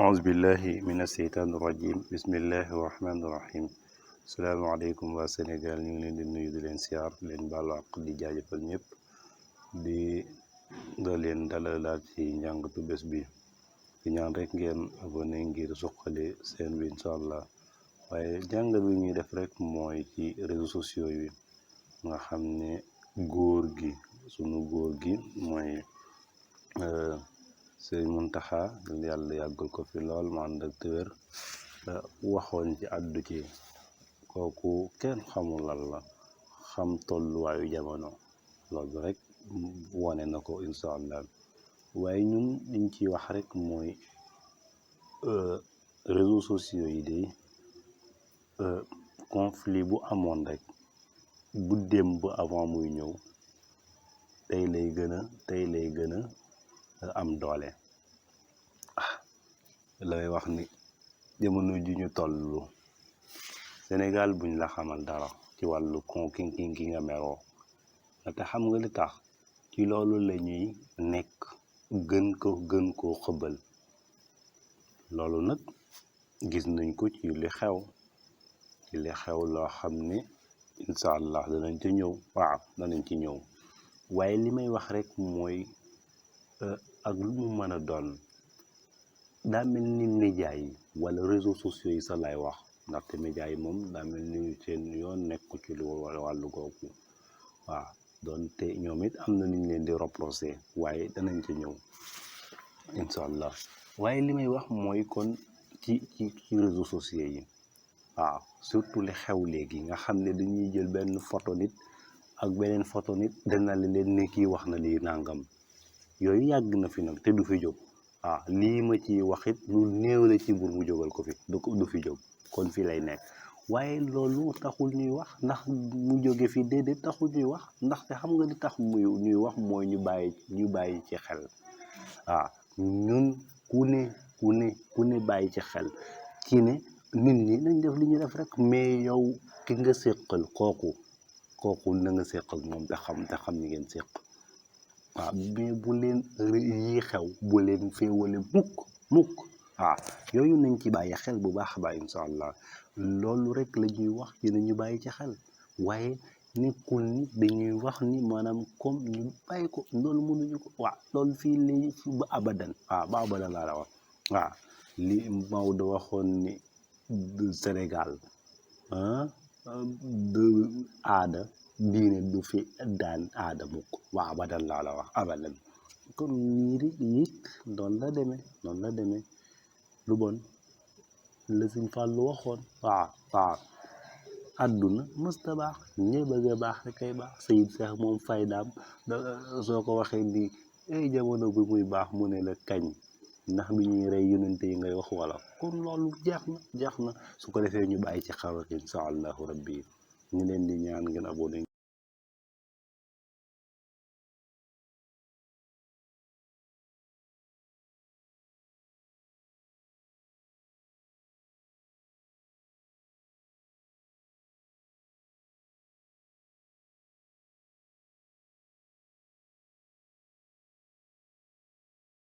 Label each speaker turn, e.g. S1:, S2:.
S1: أعوذ بالله من الشيطان الرجيم بسم الله الرحمن الرحيم salaamaaleykum waa Sénégal ñu ngi leen di nuyu di leen siyaar leen baalu àq di jaajëfal ñëpp di leen dalalaat ci njàngatu bés bi di ñaan rek ngeen abonné ngir suqali seen bi incha allah waaye jàngat bi ñuy def rek mooy ci réseaux sociaux yi nga xam ne sunu góor gi mooy Sëriñ Muntaxa yàlla yàggal ko fi lool mu ànd ak tëwër waxoon ci àddu ci kooku kenn xamul lan la xam tolluwaayu jamono loolu rek wone na ko incha allah waaye ñun liñ ci wax rek mooy réseaux sociaux yi de conflit bu amoon rek bu démb avant muy ñëw tey lay gën a am doole lay wax ni jamono ji ñu tollu Sénégal buñ la xamal dara ci wàllu ki nga meroo te xam nga li tax ci loolu la ñuy nekk gën koo xëbal loolu nag gis nañ ko ci li xew loo xam ne incha allah danañ ci ñëw waaye li may wax rek mooy ak lu mu mën a doon daa mel ni média yi wala réseaux sociaux yi sa lay wax ndaxte média yi moom daa mel ni seen yoon nekku ci lu wàllu googu waaw doonte ñoom it am na ñu leen di reproché waaye danañ ci ñëw incha allah waaye li may wax mooy kon ci réseaux sociaux yi waaw surtout li xew léegi nga xam ne dañuy jël benn photo nit ak beneen photo nit dana leen ne kii wax na lii nangam yooyu yàgg na fi nag te du fi jóg lii ma ci waxit lu néew la ci bur mu jógal ko fi du fi jóg kon fii lay nekk waaye loolu taxul ñuy wax ndax mu jóge fi déedéet taxul ñuy wax ndaxte xam nga li tax ñuy wax mooy ñu bàyyi ci xel ñun ku ne bàyyi ci xel ci ne nit ñi nañ def li ñu def rek mais yow ki nga séqal kooku na nga séq ak moom te xam ni ngeen séq mais bu leen yi xew bu leen féewale mukk yooyu nañ ci bàyyi xel bu baax a baax incha allah loolu rek la ñuy wax ci ñu bàyyi ci xel waaye nekkul ni dañuy wax ni maanaam comme ñu bàyyi ko loolu mënuñu ko loolu fii lay ba abadan ba abadan laa la wax li Maodo waxoon ni Sénégal aada diine du fi daan aada mukk abadan laa la wax abadan kon ñiiri it noonu la demee lu bon la Sëñ Fallu waxoon àdduna mësta baax ñe bëgg a baax rek kay baax Sayid Seex moom faydaam soo ko waxee ni jamono bi muy baax mu ne la kañ ndax bi ñuy rey yonente yi ngay wax wala kon loolu jeex na su ko defee ñu bàyyi ci xaw incha allahu rabbi ñu leen di ñaan ngeen abonné